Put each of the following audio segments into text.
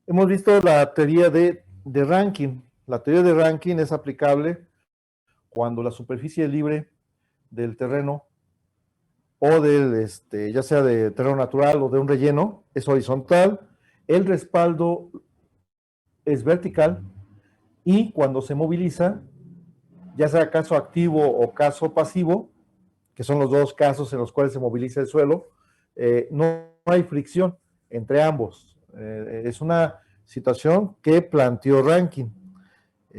Hemos visto la teoría de Rankin. La teoría de Rankin es aplicable cuando la superficie libre del terreno o ya sea de terreno natural o de un relleno, es horizontal, el respaldo es vertical y cuando se moviliza, ya sea caso activo o caso pasivo, que son los dos casos en los cuales se moviliza el suelo, no hay fricción entre ambos. Es una situación que planteó Rankin.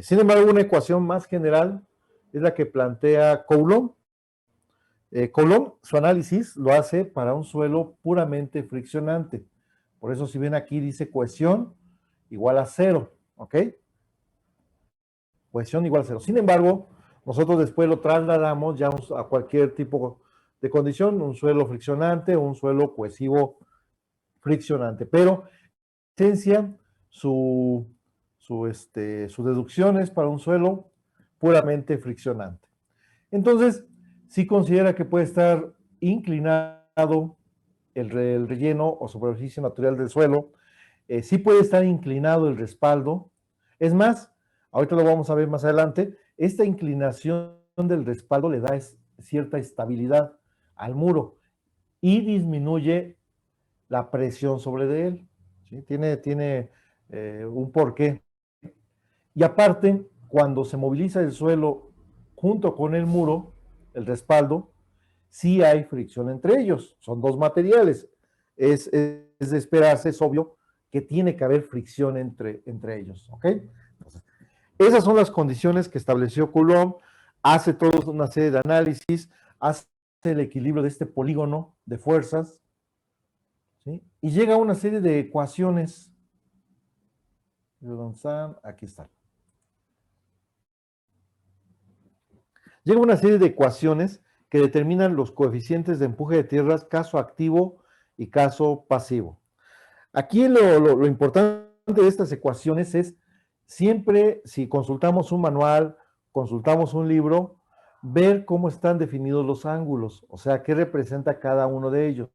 Sin embargo, una ecuación más general es la que plantea Coulomb. Coulomb, su análisis lo hace para un suelo puramente friccionante. Por eso, si ven aquí, dice cohesión igual a cero, ¿ok? Cohesión igual a cero. Sin embargo, nosotros después lo trasladamos ya a cualquier tipo de condición, un suelo friccionante o un suelo cohesivo friccionante. Pero, en esencia, su deducción es para un suelo puramente friccionante. Entonces, sí considera que puede estar inclinado el relleno o superficie material del suelo, sí puede estar inclinado el respaldo. Es más, ahorita lo vamos a ver más adelante, esta inclinación del respaldo le da cierta estabilidad al muro y disminuye la presión sobre él. ¿Sí? Tiene un porqué. Y aparte, cuando se moviliza el suelo junto con el muro, el respaldo, sí hay fricción entre ellos. Son dos materiales. Es de esperarse, es obvio que tiene que haber fricción entre ellos. ¿Ok? Entonces, esas son las condiciones que estableció Coulomb. Hace toda una serie de análisis, hace el equilibrio de este polígono de fuerzas, ¿sí? Y llega a una serie de ecuaciones. Aquí está. Llega una serie de ecuaciones que determinan los coeficientes de empuje de tierras, caso activo y caso pasivo. Aquí lo importante de estas ecuaciones es siempre, si consultamos un manual, consultamos un libro, ver cómo están definidos los ángulos, o sea, qué representa cada uno de ellos.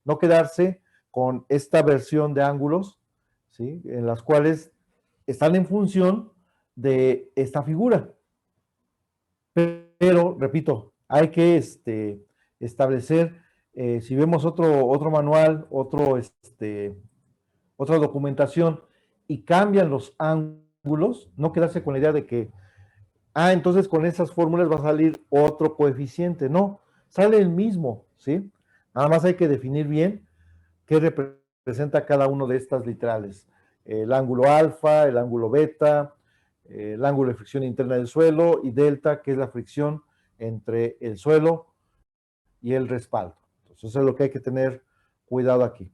No quedarse con esta versión de ángulos, ¿sí? En las cuales están en función de esta figura. Pero, repito, hay que establecer, si vemos otro manual, otra documentación y cambian los ángulos, no quedarse con la idea de que, entonces con esas fórmulas va a salir otro coeficiente. No, sale el mismo, ¿sí? Nada más hay que definir bien qué representa cada uno de estas literales. El ángulo alfa, el ángulo beta, el ángulo de fricción interna del suelo y delta, que es la fricción entre el suelo y el respaldo. Entonces, eso es lo que hay que tener cuidado aquí.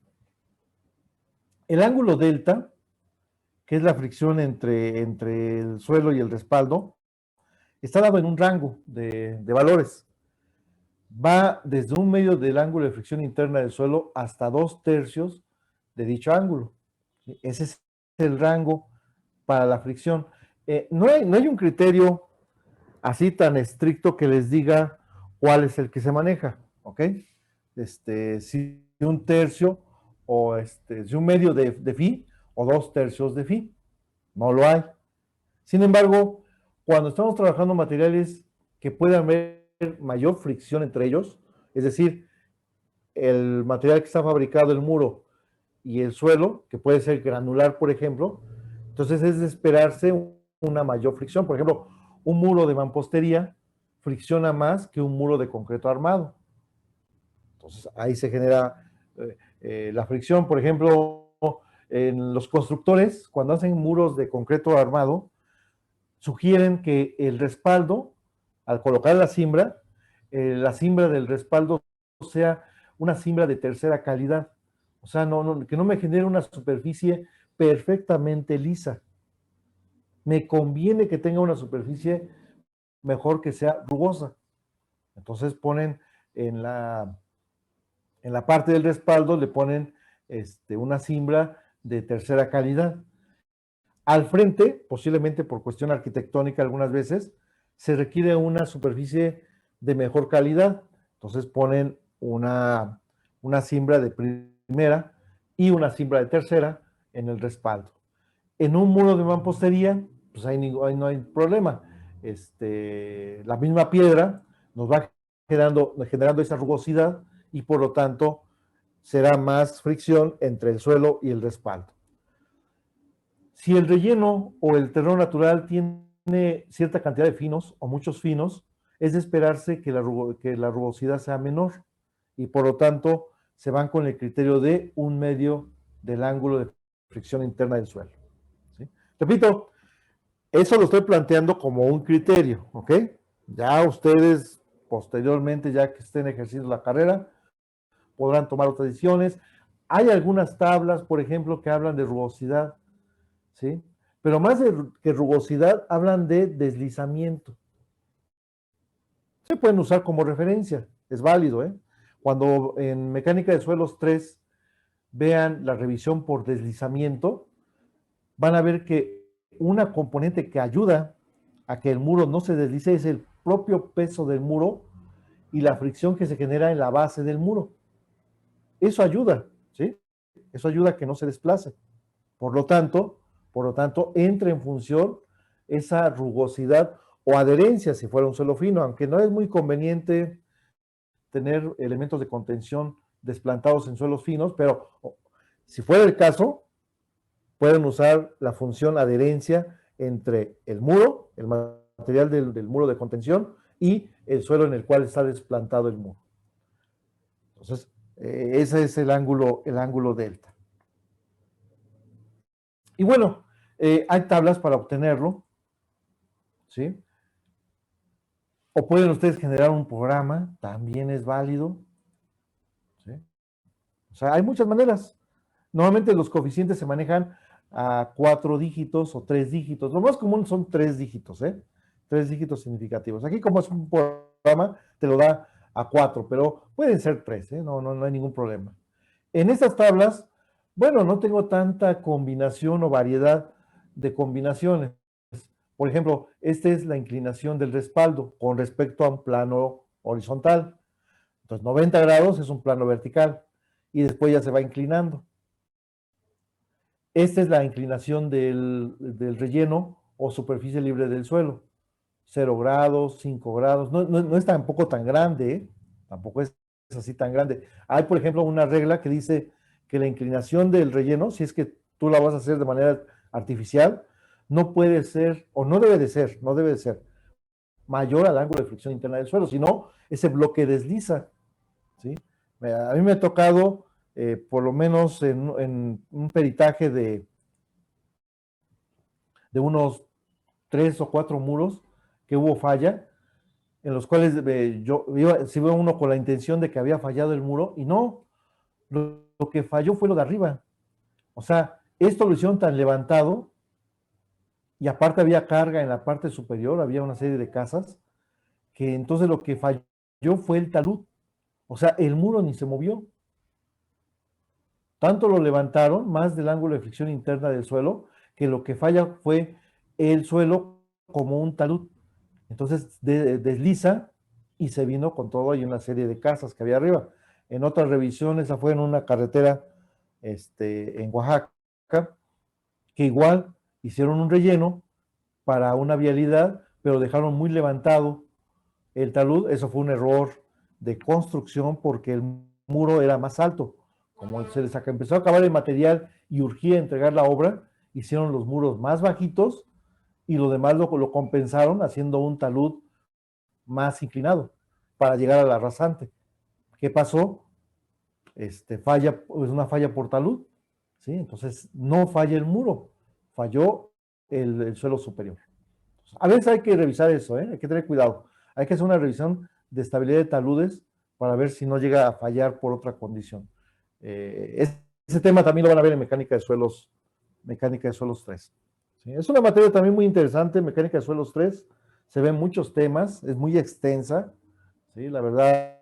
El ángulo delta, que es la fricción entre el suelo y el respaldo, está dado en un rango de valores. Va desde un medio del ángulo de fricción interna del suelo hasta 2/3 de dicho ángulo. Ese es el rango para la fricción. No hay un criterio así tan estricto que les diga cuál es el que se maneja, ¿ok? Si un tercio o si un medio de phi o 2/3 de phi, no lo hay. Sin embargo, cuando estamos trabajando materiales que puedan haber mayor fricción entre ellos, es decir, el material que está fabricado, el muro y el suelo, que puede ser granular, por ejemplo, entonces es de esperarse una mayor fricción. Por ejemplo, un muro de mampostería fricciona más que un muro de concreto armado. Entonces ahí se genera la fricción. Por ejemplo, en los constructores, cuando hacen muros de concreto armado, sugieren que el respaldo, al colocar la cimbra del respaldo sea una cimbra de tercera calidad. O sea, que no me genere una superficie perfectamente lisa. Me conviene que tenga una superficie mejor que sea rugosa. Entonces ponen en la parte del respaldo, le ponen una cimbra de tercera calidad. Al frente, posiblemente por cuestión arquitectónica algunas veces, se requiere una superficie de mejor calidad. Entonces ponen una cimbra de primera y una cimbra de tercera en el respaldo. En un muro de mampostería, pues ahí no hay problema. La misma piedra nos va generando esa rugosidad y por lo tanto será más fricción entre el suelo y el respaldo. Si el relleno o el terreno natural tiene cierta cantidad de finos o muchos finos, es de esperarse que la rugosidad sea menor y por lo tanto se van con el criterio de 1/2 del ángulo de fricción interna del suelo. ¿Sí? Repito, eso lo estoy planteando como un criterio, ¿ok? Ya ustedes posteriormente, ya que estén ejerciendo la carrera, podrán tomar otras decisiones. Hay algunas tablas, por ejemplo, que hablan de rugosidad, ¿sí? Pero más que rugosidad, hablan de deslizamiento. Se pueden usar como referencia, es válido, ¿eh? Cuando en mecánica de suelos 3 vean la revisión por deslizamiento, van a ver que una componente que ayuda a que el muro no se deslice es el propio peso del muro y la fricción que se genera en la base del muro. Eso ayuda, ¿sí? Eso ayuda a que no se desplace. Por lo tanto, entra en función esa rugosidad o adherencia si fuera un suelo fino, aunque no es muy conveniente tener elementos de contención desplantados en suelos finos, pero si fuera el caso, pueden usar la función adherencia entre el muro, el material del muro de contención y el suelo en el cual está desplantado el muro. Entonces, ese es el ángulo delta. Y bueno, hay tablas para obtenerlo, ¿sí? O pueden ustedes generar un programa, también es válido, ¿sí? O sea, hay muchas maneras. Normalmente los coeficientes se manejan a 4 dígitos o 3 dígitos. Lo más común son 3 dígitos, ¿eh? 3 dígitos significativos. Aquí, como es un programa, te lo da a 4, pero pueden ser 3, ¿eh? No hay ningún problema. En estas tablas, bueno, no tengo tanta combinación o variedad de combinaciones. Por ejemplo, esta es la inclinación del respaldo con respecto a un plano horizontal. Entonces, 90 grados es un plano vertical y después ya se va inclinando. Esta es la inclinación del relleno o superficie libre del suelo. 0 grados, 5 grados. No es tampoco tan grande, ¿eh? Tampoco es así tan grande. Hay, por ejemplo, una regla que dice que la inclinación del relleno, si es que tú la vas a hacer de manera artificial, no puede ser, o no debe de ser mayor al ángulo de fricción interna del suelo, si no, ese bloque desliza, ¿sí? A mí me ha tocado, por lo menos en un peritaje de unos 3 o 4 muros, que hubo falla, en los cuales si veo uno con la intención de que había fallado el muro, y no, lo que falló fue lo de arriba. O sea, esto lo hicieron tan levantado, y aparte había carga en la parte superior, había una serie de casas, que entonces lo que falló fue el talud. O sea, el muro ni se movió. Tanto lo levantaron, más del ángulo de fricción interna del suelo, que lo que falla fue el suelo como un talud. Entonces desliza y se vino con todo y una serie de casas que había arriba. En otras revisiones, esa fue en una carretera en Oaxaca, que igual hicieron un relleno para una vialidad, pero dejaron muy levantado el talud. Eso fue un error de construcción porque el muro era más alto. Como se les empezó a acabar el material y urgía entregar la obra, hicieron los muros más bajitos y lo demás lo compensaron haciendo un talud más inclinado para llegar a la rasante. ¿Qué pasó? Falla, es una falla por talud, ¿sí? Entonces no falla el muro, falló el suelo superior. A veces hay que revisar eso, ¿eh? Hay que tener cuidado. Hay que hacer una revisión de estabilidad de taludes para ver si no llega a fallar por otra condición. Ese tema también lo van a ver en mecánica de suelos 3. ¿Sí? Es una materia también muy interesante, mecánica de suelos 3. Se ven muchos temas, es muy extensa. ¿Sí? La verdad,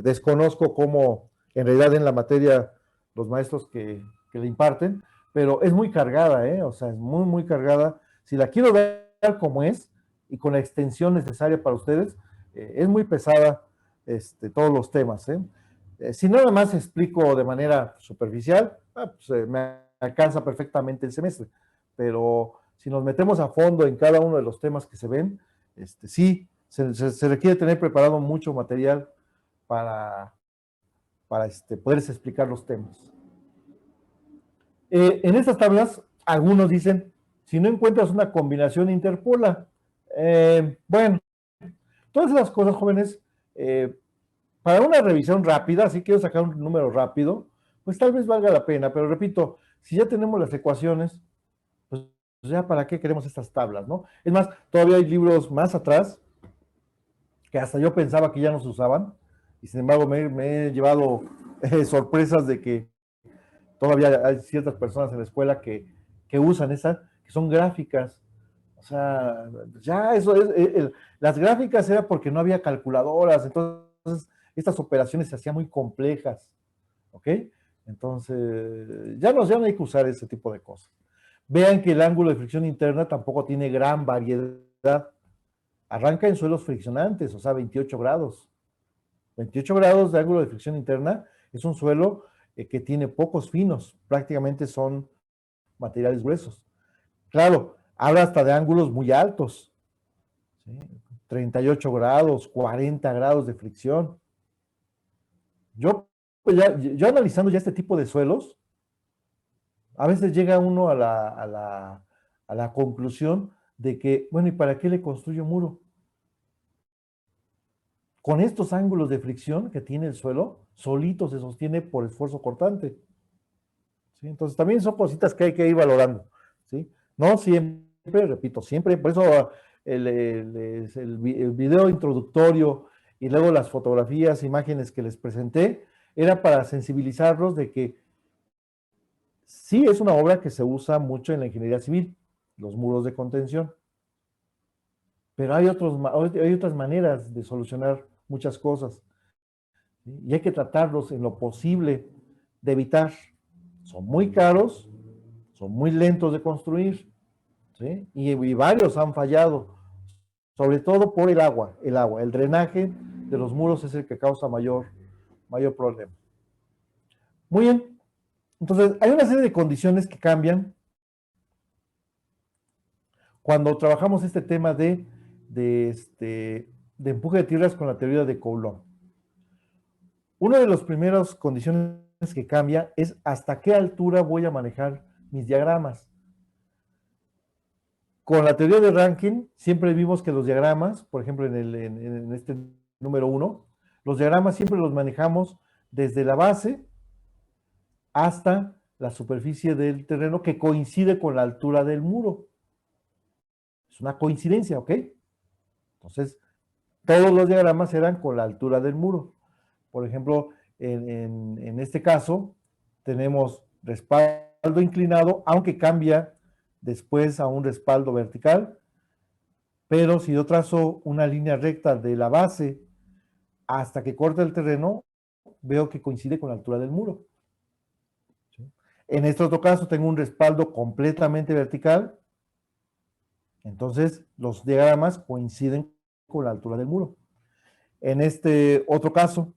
desconozco cómo en realidad en la materia los maestros que le imparten, pero es muy cargada, ¿eh? O sea, es muy, muy cargada. Si la quiero dar como es y con la extensión necesaria para ustedes, es muy pesada todos los temas, ¿eh? Si nada más explico de manera superficial, pues, me alcanza perfectamente el semestre. Pero si nos metemos a fondo en cada uno de los temas que se ven, sí, se requiere tener preparado mucho material para, poderles explicar los temas. En estas tablas, algunos dicen, si no encuentras una combinación, interpola. Bueno, todas esas cosas, jóvenes, para una revisión rápida, si quiero sacar un número rápido, pues tal vez valga la pena, pero repito, si ya tenemos las ecuaciones, pues ya para qué queremos estas tablas, ¿no? Es más, todavía hay libros más atrás que hasta yo pensaba que ya no se usaban, y sin embargo me he llevado sorpresas de que todavía hay ciertas personas en la escuela que usan esas, que son gráficas. O sea, ya eso es, las gráficas era porque no había calculadoras, entonces estas operaciones se hacían muy complejas, ¿ok? Entonces, ya no hay que usar ese tipo de cosas. Vean que el ángulo de fricción interna tampoco tiene gran variedad. Arranca en suelos friccionantes, o sea, 28 grados. 28 grados de ángulo de fricción interna es un suelo que tiene pocos finos, prácticamente son materiales gruesos. Claro, habla hasta de ángulos muy altos, ¿sí? 38 grados, 40 grados de fricción. Yo analizando ya este tipo de suelos, a veces llega uno a la conclusión de que, bueno, ¿y para qué le construyo muro? Con estos ángulos de fricción que tiene el suelo, solito se sostiene por esfuerzo cortante. ¿Sí? Entonces también son cositas que hay que ir valorando. ¿Sí? No siempre, repito, siempre, por eso el video introductorio y luego las fotografías, imágenes que les presenté, era para sensibilizarlos de que sí es una obra que se usa mucho en la ingeniería civil, los muros de contención, pero hay otras maneras de solucionar muchas cosas, ¿sí? Y hay que tratarlos en lo posible de evitar. Son muy caros, son muy lentos de construir, ¿sí? Y varios han fallado, sobre todo por el drenaje de los muros es el que causa mayor problema. Muy bien, entonces hay una serie de condiciones que cambian cuando trabajamos este tema de empuje de tierras con la teoría de Coulomb. Una de las primeras condiciones que cambia es hasta qué altura voy a manejar mis diagramas. Con la teoría de Rankine, siempre vimos que los diagramas, por ejemplo en este número 1, los diagramas siempre los manejamos desde la base hasta la superficie del terreno que coincide con la altura del muro. Es una coincidencia, ¿ok? Entonces, todos los diagramas eran con la altura del muro. Por ejemplo, en este caso, tenemos respaldo inclinado, aunque cambia después a un respaldo vertical, pero si yo trazo una línea recta de la base hasta que corta el terreno, veo que coincide con la altura del muro. ¿Sí? En este otro caso tengo un respaldo completamente vertical, entonces los diagramas coinciden con la altura del muro. En este otro caso,